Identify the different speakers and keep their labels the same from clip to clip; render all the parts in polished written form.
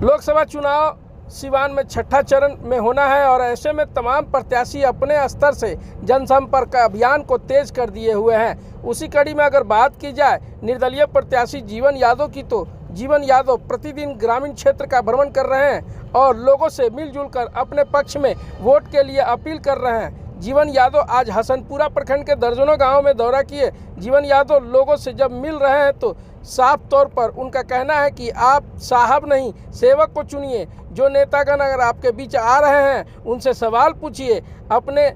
Speaker 1: लोकसभा चुनाव सिवान में छठा चरण में होना है और ऐसे में तमाम प्रत्याशी अपने स्तर से जनसंपर्क अभियान को तेज कर दिए हुए हैं। उसी कड़ी में अगर बात की जाए निर्दलीय प्रत्याशी जीवन यादव की, तो जीवन यादव प्रतिदिन ग्रामीण क्षेत्र का भ्रमण कर रहे हैं और लोगों से मिलजुल कर अपने पक्ष में वोट के लिए अपील कर रहे हैं। जीवन यादव आज हसनपुरा प्रखंड के दर्जनों गांवों में दौरा किए। जीवन यादव लोगों से जब मिल रहे हैं तो साफ तौर पर उनका कहना है कि आप साहब नहीं सेवक को चुनिए। जो नेतागण अगर आपके बीच आ रहे हैं उनसे सवाल पूछिए, अपने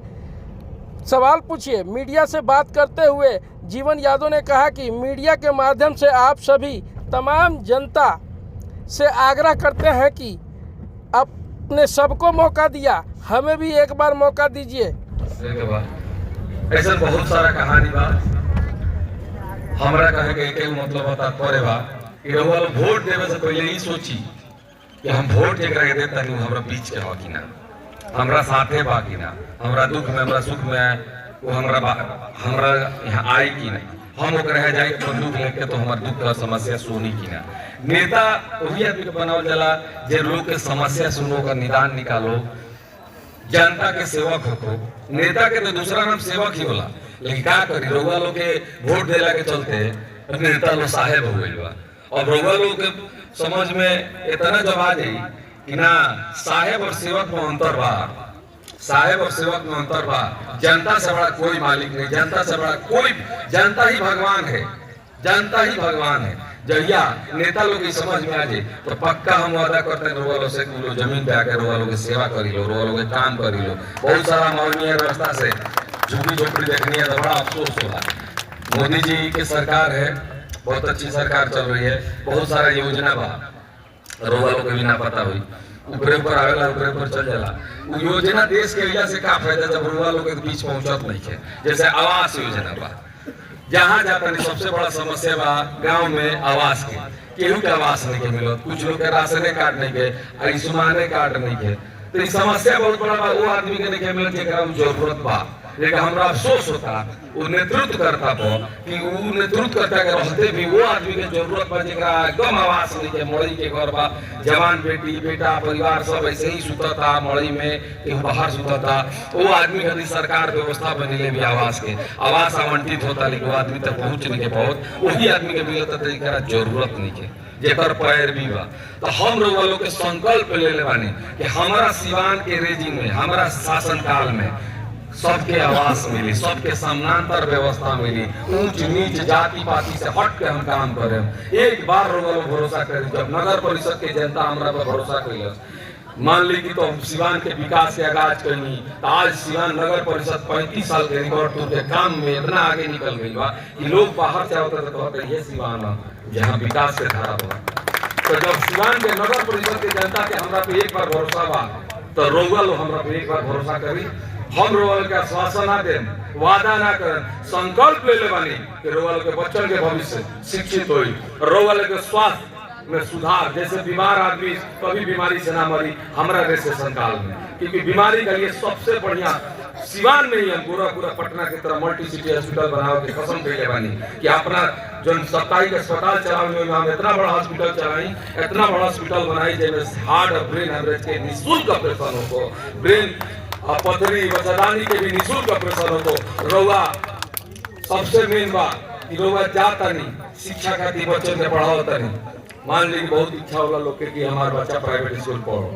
Speaker 1: सवाल पूछिए। मीडिया से बात करते हुए जीवन यादव ने कहा कि मीडिया के माध्यम से आप सभी तमाम जनता से आग्रह करते हैं कि आपने सबको मौका दिया, हमें भी एक बार मौका दीजिए।
Speaker 2: ऐसा बहुत सारा कहानी बा, हमरा कहे के एक मतलब बता तोरे बा कि रउआ वोट देवे से पहले ही सोची कि हम वोट जेकरा के देता नहीं हमरा बीच के हो कि ना, हमरा साथे बा कि ना, हमरा दुख में हमरा सुख में वो हमरा यहाँ आई कि नहीं, हम ओकरा जाए बंदूक लेके तो हमार दुख का समस्या सुनी कि ना। नेता वही आदमी के बनावल जाला जे लोग के समस्या सुनो का निदान निकालो, जनता के सेवक हो। नेता के तो दूसरा नाम सेवक ही होला, लेकिन क्या करी रउआ लोग के वोट देला के चलते नेता लोग साहेब हो गइल बा। और रउआ लोग के समझ में इतना जब आ जाई कि ना साहेब और सेवक में अंतर बा, साहेब और सेवक में अंतर बा। जनता से बड़ा कोई मालिक नहीं, जनता से बड़ा कोई, जनता ही भगवान है, जनता ही भगवान है। जहिया नेता लोग की समझ में आ जाए तो पक्का हम वादा करते हैं रोगा लोग से कि लोग जमीन पे आकर रोगा लोग की सेवा करी लो, रोगा लोग काम करी लो। बहुत सारा माननीय रास्ता से झुग्गी झोपड़ी देखनी है तो बड़ा अफसोस होला। मोदी जी की सरकार है, बहुत अच्छी सरकार चल रही है, बहुत सारा योजना बा, रोगा लोग भी ना पता हुई ऊपरे ऊपर आवेला, ऊपरे ऊपर चल जाला। वो योजना देश के वजह से का फायदा जब रोगा लोग के बीच पहुंचत नहीं है। जैसे आवास योजना बा, जहाँ जाता नहीं सबसे बड़ा समस्या बा गांव में आवास के, केहू के आवास नहीं के मिलो, कुछ लोग के राशने कार्ड नहीं के, आयुष्मान कार्ड नहीं के, तो ये समस्या बहुत बड़ा बा। वो आदमी के नहीं मिलत जेकरा में जरूरत बा, लेकिन हमरा अफसोस होता वो नेतृत्व करता कि वो नेतृत्व करता के रहते भी वो आदमी के जरूरत बा जेकरा एकदम आवास नहीं के, मड़ई के घर बा, जवान बेटी बेटा परिवार सब ऐसे ही सुता था मड़ई में, कहीं बाहर सुता था। वो आदमी खातिर सरकार व्यवस्था बनेले भी आवास के, आवास आवंटित होता लेकिन वो आदमी तक पहुंच नहीं के बहुत, वही आदमी के मिलता जेकरा जरूरत नहीं के, जेकर पैर भी बा। तो हम लोग के संकल्प ले ले बानी कि हमारा सिवान के रेजिंग में, हमारा शासन काल में सबके आवास मिली, सबके समानांतर व्यवस्था मिली, ऊंच नीच जाति पाति से हट के हम काम करें। एक बार लोग भरोसा करें, जब नगर परिषद के जनता हमरा पर भरोसा कैलस, मान ली कि तो सिवान के विकास के आगाज करनी, तो आज सिवान नगर परिषद 35 साल के रिकॉर्ड टूट के काम में इतना आगे निकल गई बा कि लोग बाहर से होते तो कहते ये सिवान जहाँ विकास के धारा बा। तो जब सिवान के नगर परिषद के जनता के हमरा पे एक बार भरोसा बा तो रउआ लोग हमरा पे एक बार भरोसा करी। हम रोवल के आश्वासन ना दें, वादा ना करें, संकल्प ले ले बानी कि रोवल के बच्चों के भविष्य शिक्षित होई, रोवल के स्वास्थ्य में सुधार, जैसे बीमार आदमी कभी बीमारी से ना मरी हमरा रेसेशन काल में, क्योंकि बीमारी के लिए सबसे बढ़िया सिवान में ही हम पूरा पटना की तरह मल्टी सिटी हॉस्पिटल बनाओ के कसम ले बानी कि अपना जो साप्ताहिक अस्पताल चलाने में हम इतना बड़ा हॉस्पिटल चलाई, इतना बड़ा हॉस्पिटल बनाई जिसमें हार्ट और ब्रेन हेमरेज के निःशुल्क ऑपरेशन हो, ब्रेन पथरी बच्चादानी के भी निःशुल्क ऑपरेशन हो। तो रउआ सबसे मेन बात कि रउआ जाता नहीं शिक्षा खातिर बच्चों के पढ़ाओता नहीं। मान ली बहुत इच्छा होला लोग के कि हमारा बच्चा प्राइवेट स्कूल पढ़ो,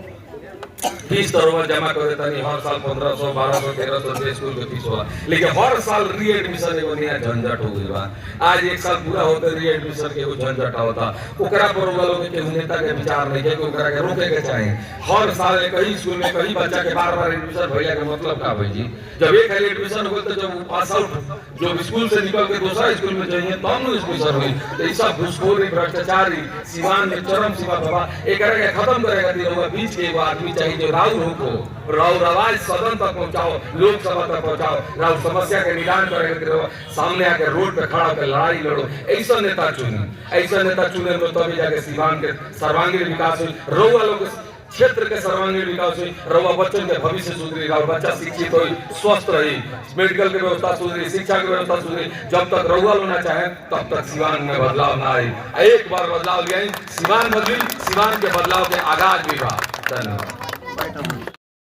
Speaker 2: फीस तो रउआ जमा कर देता नहीं, हर साल 1500 1200 1300 स्कूल के फीस होला, लेकिन हर साल री एडमिशन एगो नया झंझट हो गई बा। आज एक साल पूरा होते री एडमिशन के एगो झंझट होता, ओकरा पर रउआ लोग के नेता के विचार नहीं है कि ओकरा के रोके के चाहे। हर साल एक ही स्कूल में कई बच्चा के बार-बार एडमिशन भइला के मतलब का भाई जी, जब एक खाली एडमिशन हो तो जब पास आउट जो स्कूल से निकल के दूसरा स्कूल में जाइए तब न एडमिशन हुई। तो ये सब घूसखोरी भ्रष्टाचारी सिवान में चरम सीमा बाबा एकरा के खत्म करेगा। रउआ बीच के एगो आदमी चाहिए जो राउर हो, राउर आवाज सदन तक पहुंचाओ, लोकसभा तक पहुंचाओ, राउर समस्या के निदान करेगा, सामने आके रोड पे खड़ा होकर लड़ाई लड़ो। ऐसा नेता चुने, ऐसा नेता चुने में तभी जाके सिवान के सर्वांगीण विकास हुई। रउआ लोग क्षेत्र के सर्वांगीण विकास हुई, रउआ बच्चन के भविष्य सुधरी, रउआ बच्चा शिक्षित हुई, स्वस्थ रही, मेडिकल की व्यवस्था सुधरी, शिक्षा की व्यवस्था सुधरी। जब तक रउआ लोना चाहे तब तक सिवान में बदलाव ना आई। एक बार बदलाव ले आई, सिवान बदली, सिवान के बदलाव के आगाज भी बा। धन्यवाद।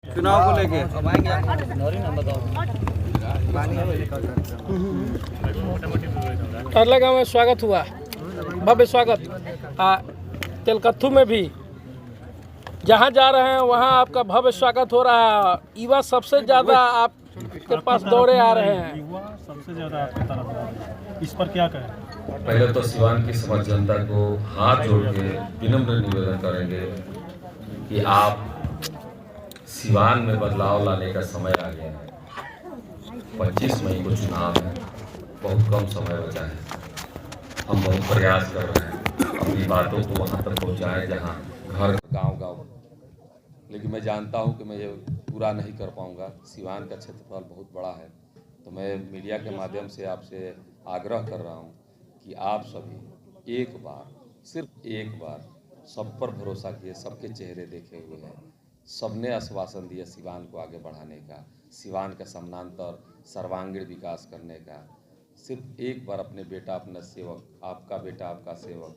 Speaker 3: चुनाव को लेके
Speaker 1: टरला गाँव में स्वागत हुआ, भव्य स्वागत। तेलकत्थू में भी जहाँ जा रहे हैं वहाँ आपका भव्य स्वागत हो रहा है। युवा सबसे ज़्यादा आपके पास दौड़े आ रहे हैं।
Speaker 4: युवा सबसे ज़्यादा आपकी तरफ है, इस पर क्या कहें?
Speaker 2: पहले तो सिवान की समस्त जनता को हाथ जोड़ के विनम्र निवेदन करेंगे कि आप सिवान में बदलाव लाने का समय आ गया है। 25 मई को चुनाव है, बहुत कम समय बचा है। हम बहुत प्रयास कर रहे हैं अपनी बातों को वहाँ तक पहुँचाएं जहाँ घर गांव। लेकिन मैं जानता हूँ कि मैं ये पूरा नहीं कर पाऊँगा। सिवान का क्षेत्रफल बहुत बड़ा है, तो मैं मीडिया के माध्यम से आपसे आग्रह कर रहा हूँ कि आप सभी एक बार, सिर्फ एक बार सब पर भरोसा किए, सबके चेहरे देखे हुए हैं। सबने आश्वासन दिया सिवान को आगे बढ़ाने का, सिवान का समानांतर सर्वांगीण विकास करने का। सिर्फ एक बार अपने बेटा, अपना सेवक, आपका बेटा, आपका सेवक,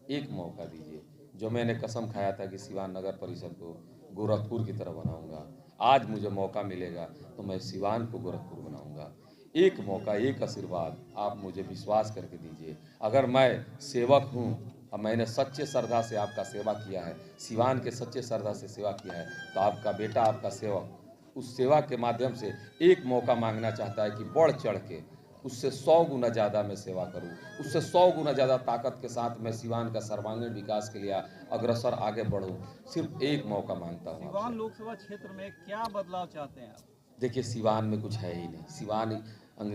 Speaker 2: एक मौका दीजिए। जो मैंने कसम खाया था कि सिवान नगर परिषद को गोरखपुर की तरह बनाऊंगा, आज मुझे मौका मिलेगा तो मैं सिवान को गोरखपुर बनाऊंगा। एक मौका, एक आशीर्वाद आप मुझे विश्वास करके दीजिए। अगर मैं सेवक हूँ और मैंने सच्चे श्रद्धा से आपका सेवा किया है, सिवान के सच्चे श्रद्धा से सेवा किया है, तो आपका बेटा, आपका सेवक उस सेवा के माध्यम से एक मौका मांगना चाहता है कि बढ़ चढ़ के उससे 100 गुना ज़्यादा मैं सेवा करूं, उससे 100 गुना ज़्यादा ताकत के साथ मैं सिवान का सर्वांगीण विकास के लिए अग्रसर आगे बढ़ूं। सिर्फ एक मौका मांगता हूं।
Speaker 3: सिवान लोकसभा क्षेत्र में क्या बदलाव चाहते हैं आप?
Speaker 2: देखिए, सिवान में कुछ है ही नहीं। सिवान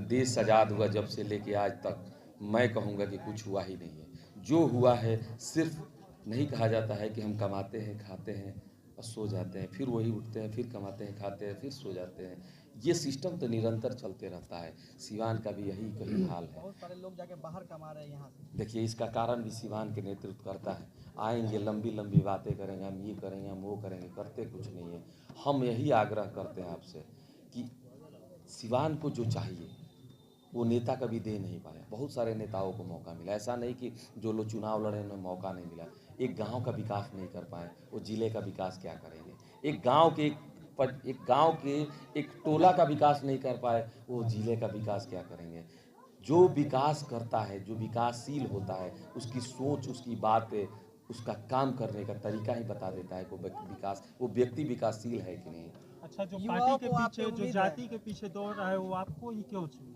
Speaker 2: देश आज़ाद हुआ जब से लेके आज तक, मैं कहूँगा कि कुछ हुआ ही नहीं है। जो हुआ है सिर्फ, नहीं कहा जाता है कि हम कमाते हैं, खाते हैं और सो जाते हैं, फिर वही उठते हैं, फिर कमाते हैं, खाते हैं, फिर सो जाते हैं। ये सिस्टम तो निरंतर चलते रहता है। सिवान का भी यही कहीं हाल है।
Speaker 3: बहुत सारे लोग जाके बाहर कमा रहे हैं यहाँ से।
Speaker 2: देखिए, इसका कारण भी सिवान के नेतृत्व करता है। आएंगे, लंबी लंबी बातें करेंगे, हम ये करेंगे, हम वो करेंगे, करते कुछ नहीं है। हम यही आग्रह करते हैं आपसे कि सिवान को जो चाहिए वो नेता कभी दे नहीं पाया। बहुत सारे नेताओं को मौका मिला, ऐसा नहीं कि जो लोग चुनाव लड़े उन्हें मौका नहीं मिला। एक गांव का विकास नहीं कर पाए, वो जिले का विकास क्या करेंगे। एक गांव के एक टोला का विकास नहीं कर पाए, वो जिले का विकास क्या करेंगे। जो विकास करता है, जो विकासशील होता है, उसकी सोच, उसकी बातें, उसका काम करने का तरीका ही बता देता है वो व्यक्ति विकासशील है कि नहीं।
Speaker 4: अच्छा, जो पार्टी के पीछे, जो जाति के पीछे दौड़ रहा है, वो आपको ही क्यों चाहिए?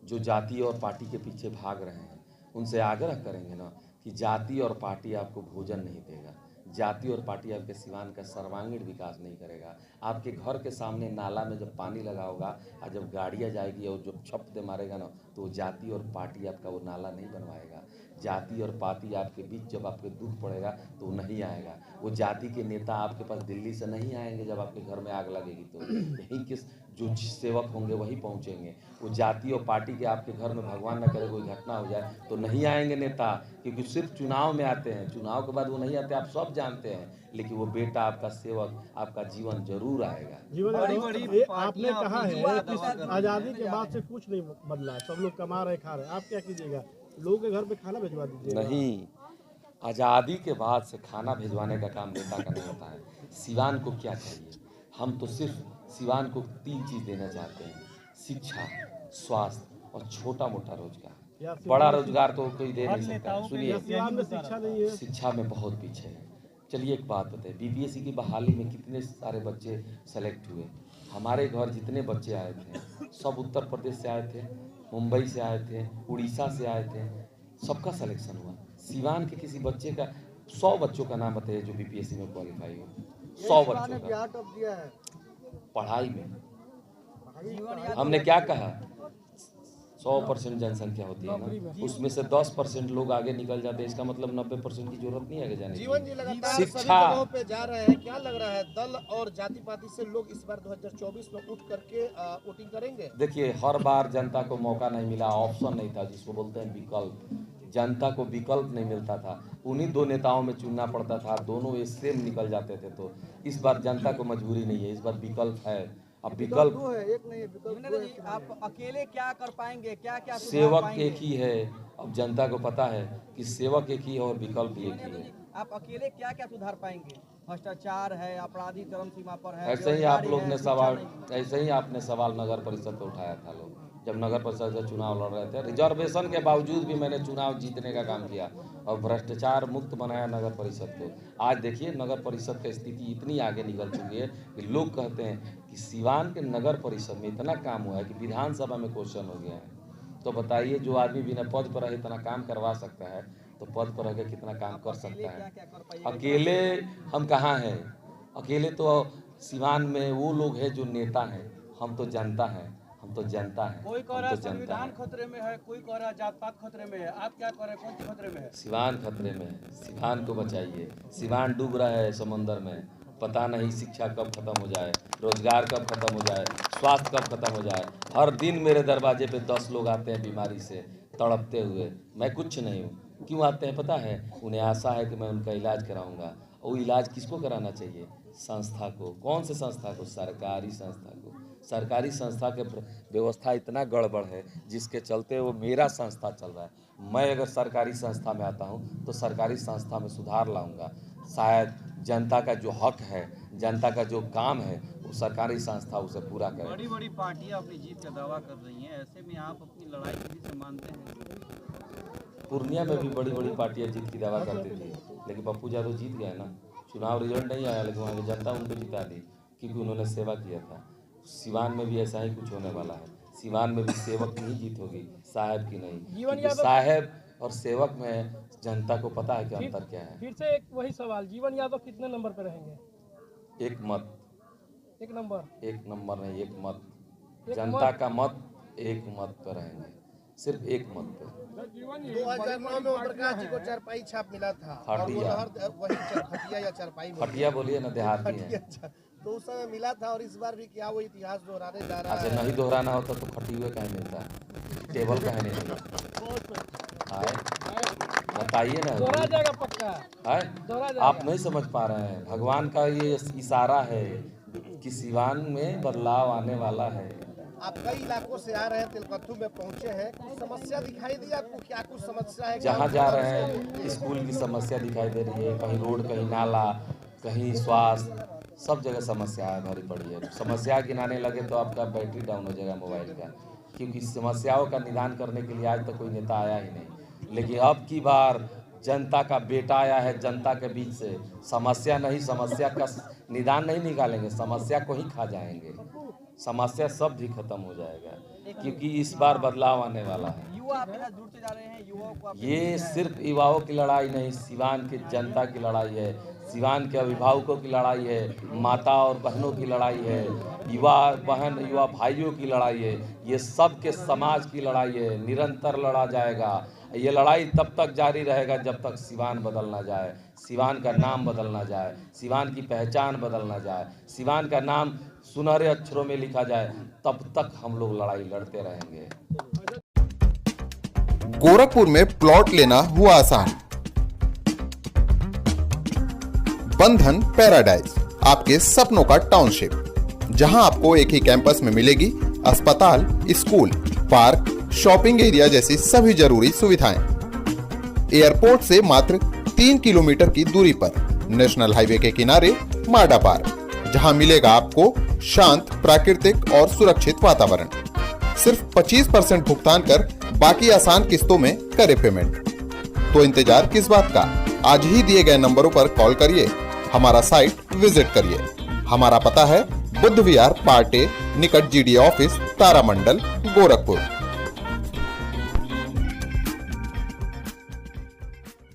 Speaker 2: जो जाति और पार्टी के पीछे भाग रहे हैं उनसे आग्रह करेंगे ना कि जाति और पार्टी आपको भोजन नहीं देगा, जाति और पार्टी आपके सिवान का सर्वांगीण विकास नहीं करेगा। आपके घर के सामने नाला में जब पानी लगा होगा और जब गाड़ियाँ जाएगी और जब छप दे मारेगा ना, तो जाति और पार्टी आपका वो नाला नहीं बनवाएगा। जाति और पार्टी आपके बीच जब आपके दुख पड़ेगा तो वो नहीं आएगा। वो जाति के नेता आपके पास दिल्ली से नहीं आएंगे जब आपके घर में आग लगेगी, तो यहीं के जो सेवक होंगे वही पहुंचेंगे। वो जाति और पार्टी के आपके घर में भगवान न करे कोई घटना हो जाए तो नहीं आएंगे नेता, क्योंकि सिर्फ चुनाव में आते हैं। चुनाव के बाद वो नहीं आते, आप सब जानते हैं। लेकिन वो बेटा, आपका सेवक, आपका जीवन जरूर आएगा।
Speaker 5: आपने कहा है कि आज़ादी के बाद से कुछ नहीं बदला, सब लोग कमा रहे, खा रहे, आप क्या कीजिएगा? लोगों के घर पे खाना भिजवा दीजिए।
Speaker 2: नहीं, आज़ादी के बाद से खाना भिजवाने का काम नेता का नहीं होता है। सिवान को क्या चाहिए? हम तो सिर्फ सिवान को 3 चीज़ देना चाहते हैं: शिक्षा, स्वास्थ्य और छोटा मोटा रोजगार। बड़ा रोजगार तो कोई दे नहीं सकता। सुनिए,
Speaker 5: शिक्षा नहीं है,
Speaker 2: शिक्षा में बहुत पीछे है। चलिए एक बात बताइए, बीपीएससी की बहाली में कितने सारे बच्चे सेलेक्ट हुए? हमारे घर जितने बच्चे आए थे सब उत्तर प्रदेश से आए थे, मुंबई से आए थे, उड़ीसा से आए थे, सबका सिलेक्शन हुआ। सिवान के किसी बच्चे का, 100 बच्चों का नाम बताइए जो बीपीएससी में क्वालिफाई हो। 100 बच्चों का। पढ़ाई में हमने क्या कहा, 100% जनसंख्या होती है ना, उसमें से 10% लोग आगे निकल जाते हैं। इसका मतलब 90% की जरूरत नहीं आगे जाने की।
Speaker 5: जीवन जी लगातार
Speaker 2: शिक्षा
Speaker 5: पे जा रहे हैं, क्या लग रहा है दल और जाति पाति से लोग इस बार 2024 में उठ करके वोटिंग करेंगे?
Speaker 2: देखिए, हर बार जनता को मौका नहीं मिला, ऑप्शन नहीं था, जिसको बोलते हैं विकल्प।
Speaker 6: जनता को विकल्प नहीं मिलता था, उन्हीं दो नेताओं में चुनना पड़ता था, दोनों एक सेम निकल जाते थे। तो इस बार जनता को मजबूरी नहीं है, इस बार विकल्प है। अब विकल्प
Speaker 3: योगेंद्र जी, आप अकेले क्या कर पाएंगे, क्या क्या
Speaker 6: सेवक एक ही है। अब जनता को पता है कि सेवक एक ही है और विकल्प एक ही है।
Speaker 3: आप अकेले क्या क्या सुधार पाएंगे? भ्रष्टाचार है, अपराधी चरम सीमा पर है,
Speaker 6: ऐसे ही आप लोग ने
Speaker 3: शिक्षा
Speaker 6: सवाल,
Speaker 3: नहीं।
Speaker 6: ऐसे ही आपने सवाल नगर परिषद पे उठाया था। लोग जब नगर परिषद का चुनाव लड़ रहे थे, रिजर्वेशन के बावजूद भी मैंने चुनाव जीतने का काम किया और भ्रष्टाचार मुक्त बनाया नगर परिषद को। आज देखिए नगर परिषद की स्थिति इतनी आगे निकल चुकी है कि लोग कहते हैं कि सिवान के नगर परिषद में इतना काम हुआ है कि विधानसभा में क्वेश्चन हो गया है। तो बताइए, जो आदमी बिना पद पर रहे इतना काम करवा सकता है तो पद पर रह कितना काम कर सकता है? अकेले हम कहाँ हैं? अकेले तो सिवान में वो लोग हैं जो नेता हैं, हम तो जनता हैं, हम तो जनता हैं।
Speaker 3: कोई कह रहा है संविधान खतरे में है, कोई कह रहा है जात पात खतरे में है, आप क्या कह रहे हैं, कौन सी खतरे में है?
Speaker 6: सिवान खतरे में है, सिवान को बचाइए। सिवान डूब रहा है समंदर में, पता नहीं शिक्षा कब खत्म हो जाए, रोजगार कब खत्म हो जाए, स्वास्थ्य कब खत्म हो जाए। हर दिन मेरे दरवाजे पे 10 लोग आते हैं बीमारी से तड़पते हुए, मैं कुछ नहीं हूँ। क्यों आते हैं पता है? उन्हें आशा है कि मैं उनका इलाज कराऊंगा। वो इलाज किसको कराना चाहिए? संस्था को। कौन से संस्था को? सरकारी संस्था को। सरकारी संस्था के व्यवस्था इतना गड़बड़ है जिसके चलते वो मेरा संस्था चल रहा है। मैं अगर सरकारी संस्था में आता हूँ तो सरकारी संस्था में सुधार लाऊंगा। शायद जनता का जो हक है, जनता का जो काम है, वो सरकारी संस्था उसे पूरा करे।
Speaker 3: बड़ी बड़ी पार्टियां अपनी जीत का दावा कर रही हैं, ऐसे में आप अपनी लड़ाई किसी से मानते हैं?
Speaker 6: पूर्णिया में भी बड़ी बड़ी पार्टियां जीत की दावा करती थी, लेकिन पप्पू यादव जीत गए ना। चुनाव रिजल्ट नहीं आया लेकिन वहाँ की जनता उनको जिता दी क्योंकि उन्होंने सेवा किया था। सिवान में भी ऐसा ही कुछ होने वाला है। सिवान में भी सेवक की ही जीत होगी, साहब की नहीं। क्योंकि साहब और सेवक में जनता को पता है कि अंतर क्या है।
Speaker 1: फिर से एक वही सवाल, जीवन यादव कितने नंबर पे रहेंगे?
Speaker 6: एक मत,
Speaker 1: एक नंबर,
Speaker 6: एक नंबर नहीं, एक मत।
Speaker 1: एक
Speaker 6: जनता का मत एक मत पर रहेंगे, सिर्फ एक मत पे।
Speaker 5: 2009 में ओम प्रकाश जी को चारपाई छाप मिला था और वो
Speaker 6: खटिया।
Speaker 5: वही खटिया या चारपाई
Speaker 6: खटिया बोलिए ना, देहाती है।
Speaker 5: अच्छा, तो उस समय मिला था और इस बार भी क्या वो इतिहास दोहराने जा रहा
Speaker 6: अच्छा,
Speaker 5: है?
Speaker 6: नहीं दोहराना होता तो खटिए कहीं मिलता, टेबल कहीं नहीं मिलता। आए बताइए ना,
Speaker 1: दोहरा जाएगा पक्का,
Speaker 6: है
Speaker 1: दोहरा जाएगा।
Speaker 6: आप नहीं समझ पा रहे हैं। भगवान का ये इशारा है कि सिवान में बदलाव आने वाला है।
Speaker 5: आप कई इलाकों से आ रहे हैं, तिलकत्थू में पहुंचे हैं, कुछ समस्या दिखाई दी आपको? क्या कुछ समस्या है?
Speaker 6: जहाँ जा रहे हैं स्कूल की समस्या दिखाई दे रही है, कहीं रोड, कहीं नाला, कहीं स्वास्थ्य, सब जगह समस्या भरी पड़ी है। समस्या गिनाने लगे तो आपका बैटरी डाउन हो जाएगा मोबाइल का, क्योंकि समस्याओं का निदान करने के लिए आज तक कोई नेता आया ही नहीं। लेकिन अब की बार जनता का बेटा आया है जनता के बीच से। समस्या नहीं, समस्या का निदान नहीं निकालेंगे, समस्या को ही खा जाएंगे। समस्या सब भी खत्म हो जाएगा क्योंकि इस बार बदलाव आने वाला है।
Speaker 3: युवा आपके साथ जुड़ते जा रहे हैं, युवाओं को आप
Speaker 6: ये सिर्फ युवाओं की लड़ाई नहीं, सिवान की जनता की लड़ाई है, सिवान के अभिभावकों की लड़ाई है, माता और बहनों की लड़ाई है, युवा बहन युवा भाइयों की लड़ाई है। ये सब के समाज की लड़ाई है, निरंतर लड़ा जाएगा। ये लड़ाई तब तक जारी रहेगा जब तक सिवान बदल ना जाए, सिवान का नाम बदल ना जाए, सिवान की पहचान बदल ना जाए, सिवान का नाम सुनहरे अक्षरों में लिखा जाए, तब तक हम लोग लड़ाई लड़ते रहेंगे।
Speaker 7: गोरखपुर में प्लॉट लेना हुआ आसान। बंधन पैराडाइज, आपके सपनों का टाउनशिप, जहां आपको एक ही कैंपस में मिलेगी अस्पताल, स्कूल, पार्क, शॉपिंग एरिया जैसी सभी जरूरी सुविधाएं। एयरपोर्ट से मात्र 3 किलोमीटर की दूरी पर नेशनल हाईवे के किनारे माडा पार्क, जहां मिलेगा आपको शांत, प्राकृतिक और सुरक्षित वातावरण। सिर्फ 25% भुगतान कर बाकी आसान किस्तों में करे पेमेंट। तो इंतजार किस बात का? आज ही दिए गए नंबरों पर कॉल करिए, हमारा साइट विजिट करिए। हमारा पता है बुद्ध विहार पार्टे निकट GD ऑफिस, तारामंडल, गोरखपुर।